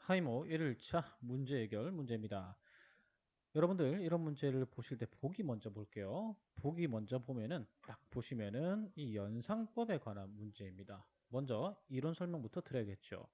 타이머 1일차 문제 해결 문제입니다. 여러분들 이런 문제를 보실 때 보기 먼저 볼게요. 보기 먼저 보면은 딱 보시면은 이 연상법에 관한 문제입니다. 먼저 이론 설명부터 드려야겠죠.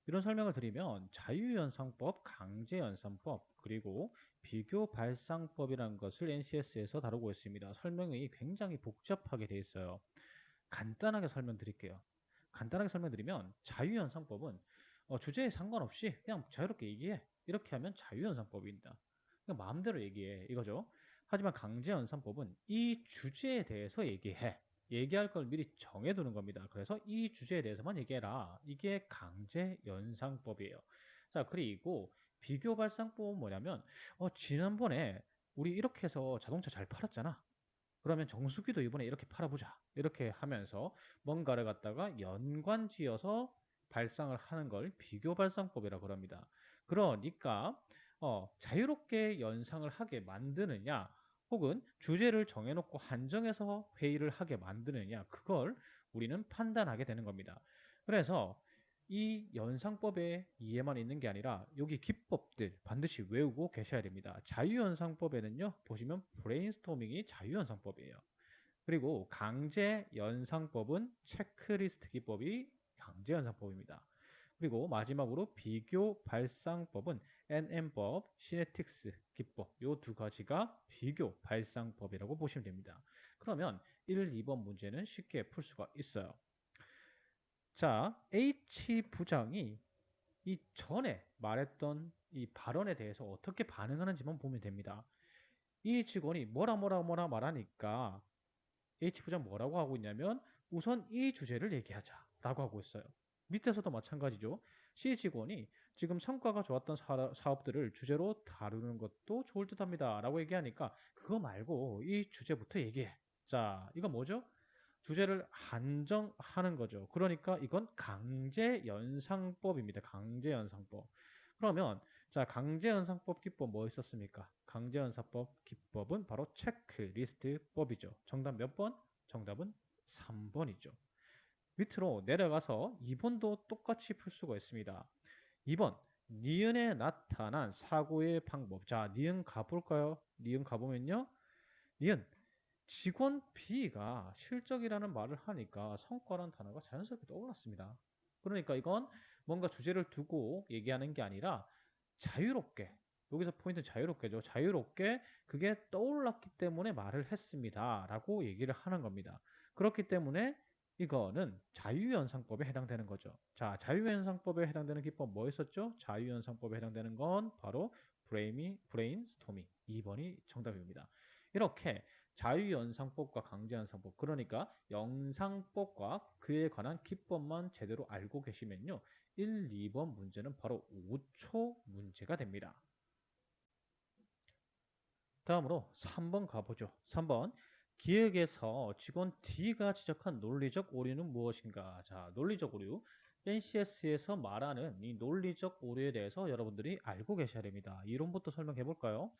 이런 설명을 드리면 자유연상법, 강제연산법, 그리고 비교발상법이라는 것을 NCS에서 다루고 있습니다. 설명이 굉장히 복잡하게 되어 있어요. 간단하게 설명드릴게요. 간단하게 설명드리면 자유연상법은 주제에 상관없이 그냥 자유롭게 얘기해. 이렇게 하면 자유연상법입니다. 그냥 마음대로 얘기해. 이거죠. 하지만 강제연산법은 이 주제에 대해서 얘기해. 얘기할 걸 미리 정해두는 겁니다. 그래서 이 주제에 대해서만 얘기해라. 이게 강제연상법이에요. 자, 그리고 비교발상법은 뭐냐면 지난번에 우리 이렇게 해서 자동차 잘 팔았잖아. 그러면 정수기도 이번에 이렇게 팔아보자. 이렇게 하면서 뭔가를 갖다가 연관지어서 발상을 하는 걸 비교발상법이라고 합니다. 그러니까 자유롭게 연상을 하게 만드느냐 혹은 주제를 정해놓고 한정해서 회의를 하게 만드느냐 그걸 우리는 판단하게 되는 겁니다. 그래서 이 연상법의 이해만 있는 게 아니라 여기 기법들 반드시 외우고 계셔야 됩니다. 자유연상법에는요, 보시면 브레인스토밍이 자유연상법이에요. 그리고 강제연상법은 체크리스트 기법이 강제연상법입니다. 그리고 마지막으로 비교발상법은 NM법, 시네틱스 기법 요 두 가지가 비교발상법이라고 보시면 됩니다. 그러면 1, 2번 문제는 쉽게 풀 수가 있어요. 자, H부장이 이 전에 말했던 이 발언에 대해서 어떻게 반응하는지만 보면 됩니다. 이 직원이 뭐라 말하니까 H부장 뭐라고 하고 있냐면 우선 이 주제를 얘기하자라고 하고 있어요. 밑에서도 마찬가지죠. C 직원이 지금 성과가 좋았던 사업들을 주제로 다루는 것도 좋을 듯합니다. 라고 얘기하니까 그거 말고 이 주제부터 얘기해. 자, 이건 뭐죠? 주제를 한정하는 거죠. 그러니까 이건 강제연상법입니다. 강제연상법. 그러면 자, 강제연상법 기법 뭐 있었습니까? 강제연상법 기법은 바로 체크리스트법이죠. 정답 몇 번? 정답은 3번이죠. 밑으로 내려가서 2번도 똑같이 풀 수가 있습니다. 2번 니은에 나타난 사고의 방법. 자, 니은 가볼까요? 니은 가보면요. 니은 직원 B가 실적이라는 말을 하니까 성과라는 단어가 자연스럽게 떠올랐습니다. 그러니까 이건 뭔가 주제를 두고 얘기하는 게 아니라 자유롭게, 여기서 포인트는 자유롭게죠. 자유롭게 그게 떠올랐기 때문에 말을 했습니다. 라고 얘기를 하는 겁니다. 그렇기 때문에 이거는 자유연상법에 해당되는 거죠. 자, 자유연상법에 해당되는 기법 뭐 있었죠? 자유연상법에 해당되는 건 바로 브레인스토밍. 2번이 정답입니다. 이렇게 자유연상법과 강제연상법, 그러니까 영상법과 그에 관한 기법만 제대로 알고 계시면요. 1, 2번 문제는 바로 5초 문제가 됩니다. 다음으로 3번 가보죠. 3번. 기획에서 직원 D가 지적한 논리적 오류는 무엇인가? 자, 논리적 오류. NCS에서 말하는 이 논리적 오류에 대해서 여러분들이 알고 계셔야 됩니다. 이론부터 설명해 볼까요?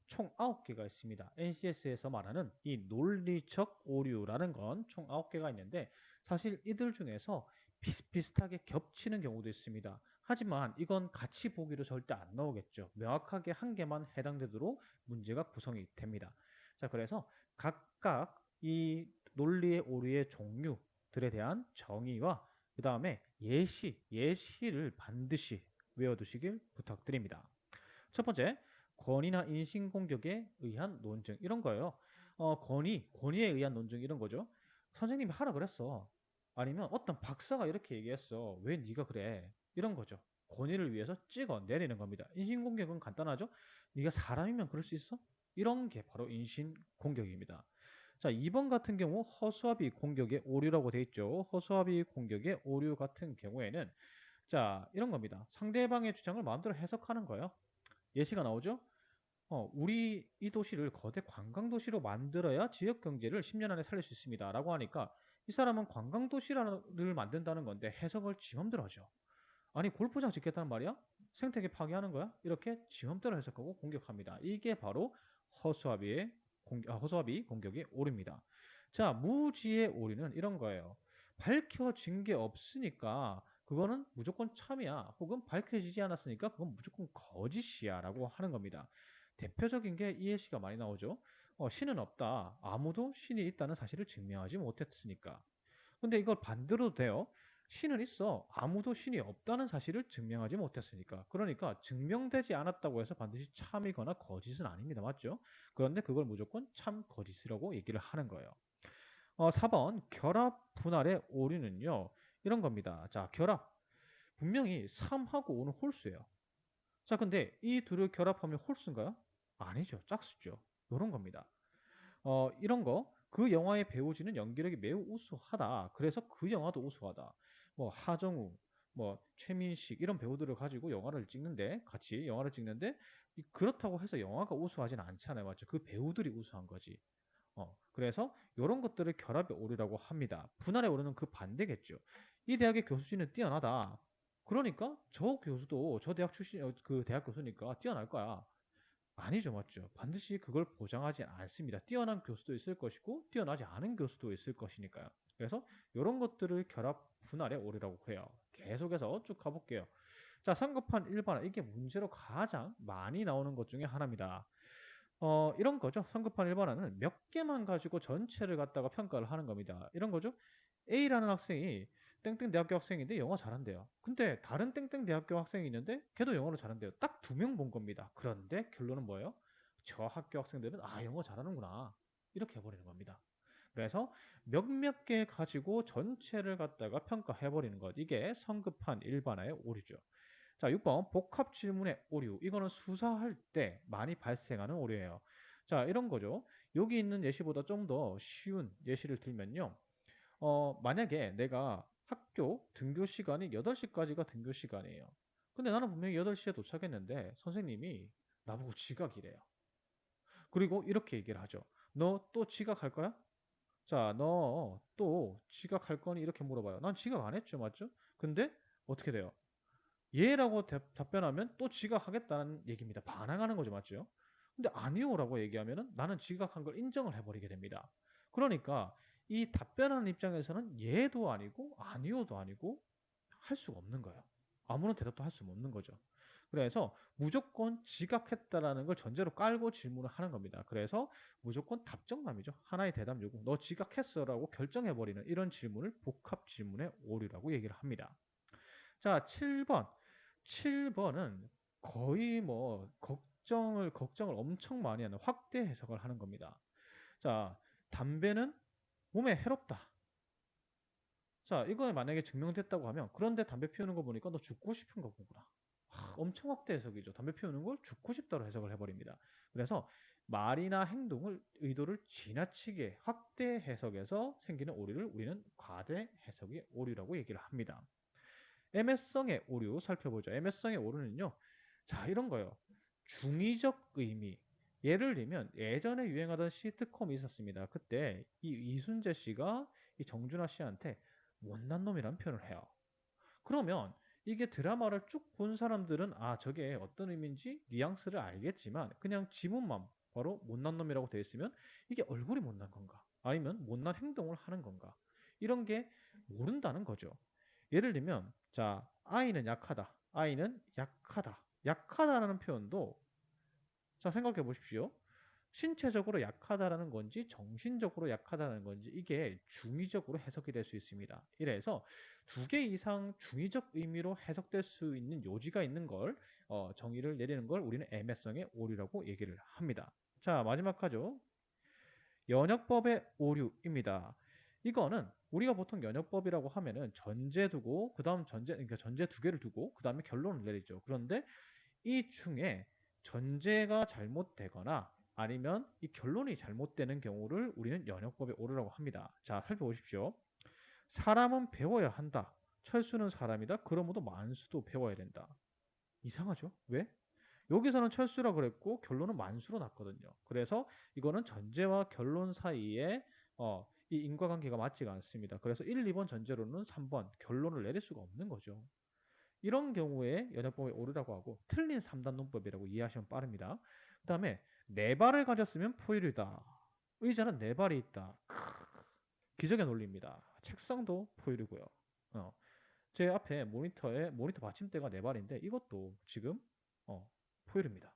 총 9개가 있습니다. NCS에서 말하는 이 논리적 오류라는 건 총 9개가 있는데 사실 이들 중에서 비슷비슷하게 겹치는 경우도 있습니다. 하지만 이건 같이 보기로 절대 안 나오겠죠. 명확하게 한 개만 해당되도록 문제가 구성이 됩니다. 자, 그래서 각각 이 논리의 오류의 종류들에 대한 정의와 그 다음에 예시를 반드시 외워두시길 부탁드립니다. 첫 번째, 권위나 인신공격에 의한 논증 이런 거예요. 권위에 의한 논증 이런 거죠. 선생님이 하라 그랬어. 아니면 어떤 박사가 이렇게 얘기했어. 왜 네가 그래? 이런 거죠. 권위를 위해서 찍어 내리는 겁니다. 인신공격은 간단하죠. 네가 사람이면 그럴 수 있어? 이런 게 바로 인신공격입니다. 자, 2번 같은 경우 허수아비 공격의 오류라고 돼 있죠. 허수아비 공격의 오류 같은 경우에는 자, 이런 겁니다. 상대방의 주장을 마음대로 해석하는 거예요. 예시가 나오죠? 우리 이 도시를 거대 관광 도시로 만들어야 지역 경제를 10년 안에 살릴 수 있습니다. 라고 하니까 이 사람은 관광 도시를 만든다는 건데 해석을 지 맘대로 하죠. 아니, 골프장 짓겠다는 말이야? 생태계 파괴하는 거야? 이렇게 지 맘대로 해석하고 공격합니다. 이게 바로 허수아비 공격의 오류입니다. 자, 무지의 오류는 이런 거예요. 밝혀진 게 없으니까 그거는 무조건 참이야. 혹은 밝혀지지 않았으니까 그건 무조건 거짓이야라고 하는 겁니다. 대표적인 게 이 예시가 많이 나오죠. 신은 없다. 아무도 신이 있다는 사실을 증명하지 못했으니까. 근데 이걸 반대로 돼요. 신은 있어. 아무도 신이 없다는 사실을 증명하지 못했으니까. 그러니까 증명되지 않았다고 해서 반드시 참이거나 거짓은 아닙니다. 맞죠? 그런데 그걸 무조건 참 거짓이라고 얘기를 하는 거예요. 4번 결합 분할의 오류는요. 이런 겁니다. 자, 결합. 분명히 3하고 5는 홀수예요. 자, 근데 이 둘을 결합하면 홀수인가요? 아니죠. 짝수죠. 이런 겁니다. 이런 거, 그 영화의 배우진은 연기력이 매우 우수하다. 그래서 그 영화도 우수하다. 뭐 하정우, 뭐 최민식 이런 배우들을 가지고 영화를 찍는데 같이 영화를 찍는데 그렇다고 해서 영화가 우수하진 않잖아요. 맞죠? 그 배우들이 우수한 거지. 그래서 이런 것들을 결합의 오류라고 합니다. 분할의 오류는 그 반대겠죠. 이 대학의 교수진은 뛰어나다. 그러니까 저 교수도 저 대학 출신 그 대학 교수니까 뛰어날 거야. 아니죠, 맞죠? 반드시 그걸 보장하지 않습니다. 뛰어난 교수도 있을 것이고 뛰어나지 않은 교수도 있을 것이니까요. 그래서 이런 것들을 결합 분할의 오류라고 해요. 계속해서 쭉 가볼게요. 자, 성급한 일반화 이게 문제로 가장 많이 나오는 것 중에 하나입니다. 이런 거죠. 성급한 일반화는 몇 개만 가지고 전체를 갖다가 평가를 하는 겁니다. 이런 거죠. A라는 학생이 땡땡 대학교 학생인데 영어 잘한대요. 근데 다른 땡땡 대학교 학생이 있는데 걔도 영어를 잘한대요. 딱 두 명 본 겁니다. 그런데 결론은 뭐예요? 저 학교 학생들은 영어 잘하는구나. 이렇게 해버리는 겁니다. 그래서 몇몇 개 가지고 전체를 갖다가 평가해버리는 것. 이게 성급한 일반화의 오류죠. 자, 6번 복합 질문의 오류. 이거는 수사할 때 많이 발생하는 오류예요. 자, 이런 거죠. 여기 있는 예시보다 좀 더 쉬운 예시를 들면요. 만약에 내가 학교 등교 시간이 8시까지가 등교 시간이에요. 근데 나는 분명히 8시에 도착했는데 선생님이 나보고 지각이래요. 그리고 이렇게 얘기를 하죠. 너 또 지각할 거야? 자, 너 또 지각할 거니? 이렇게 물어봐요. 난 지각 안 했죠, 맞죠? 근데 어떻게 돼요? 예라고 답변하면 또 지각하겠다는 얘기입니다. 반항하는 거죠, 맞죠? 근데 아니요라고 얘기하면은 나는 지각한 걸 인정을 해버리게 됩니다. 그러니까 이 답변하는 입장에서는 예도 아니고 아니요도 아니고 할 수가 없는 거예요. 아무런 대답도 할 수 없는 거죠. 그래서 무조건 지각했다라는 걸 전제로 깔고 질문을 하는 겁니다. 그래서 무조건 답정남이죠. 하나의 대답 요구. 너 지각했어라고 결정해버리는 이런 질문을 복합 질문의 오류라고 얘기를 합니다. 자, 7번. 7번은 거의 뭐 걱정을 엄청 많이 하는 확대 해석을 하는 겁니다. 자, 담배는 몸에 해롭다. 자, 이거 만약에 증명됐다고 하면 그런데 담배 피우는 거 보니까 너 죽고 싶은 거 보구나. 엄청 확대 해석이죠. 담배 피우는 걸 죽고 싶다로 해석을 해버립니다. 그래서 말이나 행동을 의도를 지나치게 확대 해석해서 생기는 오류를 우리는 과대 해석의 오류라고 얘기를 합니다. 애매성의 오류 살펴보죠. 애매성의 오류는요. 자, 이런 거예요. 중의적 의미. 예를 들면 예전에 유행하던 시트콤이 있었습니다. 그때 이 이순재 씨가 이 정준하 씨한테 못난 놈이라는 표현을 해요. 그러면 이게 드라마를 쭉 본 사람들은 저게 어떤 의미인지 뉘앙스를 알겠지만 그냥 지문만 바로 못난 놈이라고 되어 있으면 이게 얼굴이 못난 건가? 아니면 못난 행동을 하는 건가? 이런 게 모른다는 거죠. 예를 들면 자, 아이는 약하다. 아이는 약하다. 약하다라는 표현도 자, 생각해 보십시오. 신체적으로 약하다라는 건지 정신적으로 약하다는 건지 이게 중의적으로 해석이 될 수 있습니다. 이래서 두 개 이상 중의적 의미로 해석될 수 있는 요지가 있는 걸 정의를 내리는 걸 우리는 애매성의 오류라고 얘기를 합니다. 자, 마지막 하죠. 연역법의 오류입니다. 이거는 우리가 보통 연역법이라고 하면은 전제 두고 그다음 그러니까 전제 두 개를 두고 그다음에 결론을 내리죠. 그런데 이 중에 전제가 잘못되거나 아니면 이 결론이 잘못되는 경우를 우리는 연역법의 오류라고 합니다. 자, 살펴보십시오. 사람은 배워야 한다. 철수는 사람이다. 그러므로 만수도 배워야 된다. 이상하죠? 왜? 여기서는 철수라 그랬고 결론은 만수로 났거든요. 그래서 이거는 전제와 결론 사이에 이 인과관계가 맞지가 않습니다. 그래서 1, 2번 전제로는 3번 결론을 내릴 수가 없는 거죠. 이런 경우에 연역법에 오르라고 하고 틀린 3단 논법이라고 이해하시면 빠릅니다. 그 다음에 네 발을 가졌으면 포유류다. 의자는 네 발이 있다. 기적의 논리입니다. 책상도 포유류고요. 제 앞에 모니터 받침대가 4발인데 이것도 지금 포유류입니다.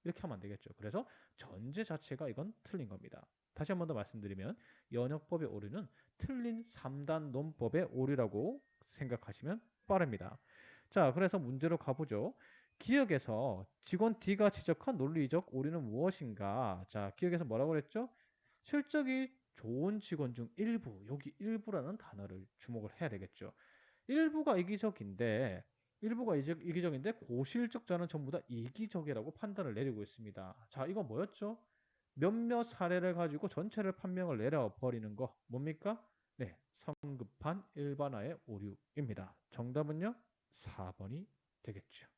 이렇게 하면 안 되겠죠. 그래서 전제 자체가 이건 틀린 겁니다. 다시 한 번 더 말씀드리면 연역법의 오류는 틀린 3단 논법의 오류라고 생각하시면 빠릅니다. 자, 그래서 문제로 가보죠. 기억에서 직원 D가 지적한 논리적 오류는 무엇인가? 자, 기억에서 뭐라고 그랬죠? 실적이 좋은 직원 중 일부, 여기 일부라는 단어를 주목을 해야 되겠죠. 일부가 이기적인데 이기적인데 고실적자는 전부 다 이기적이라고 판단을 내리고 있습니다. 자, 이거 뭐였죠? 몇몇 사례를 가지고 전체를 판명을 내려버리는 거 뭡니까? 네, 성급한 일반화의 오류입니다. 정답은요? 4번이 되겠죠.